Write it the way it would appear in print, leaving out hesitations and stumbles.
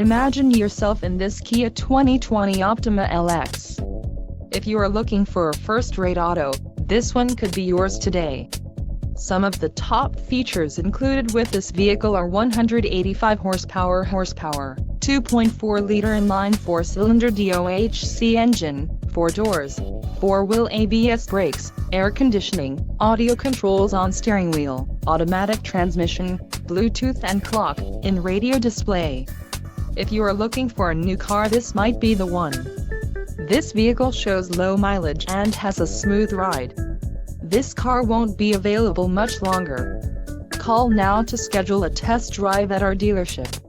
Imagine yourself in this Kia 2020 Optima LX. If you are looking for a first-rate auto, this one could be yours today. Some of the top features included with this vehicle are 185 horsepower, 2.4-liter inline 4-cylinder DOHC engine, 4 doors, 4-wheel ABS brakes, air conditioning, audio controls on steering wheel, automatic transmission, Bluetooth and clock-in radio display. If you are looking for a new car, this might be the one. This vehicle shows low mileage and has a smooth ride. This car won't be available much longer. Call now to schedule a test drive at our dealership.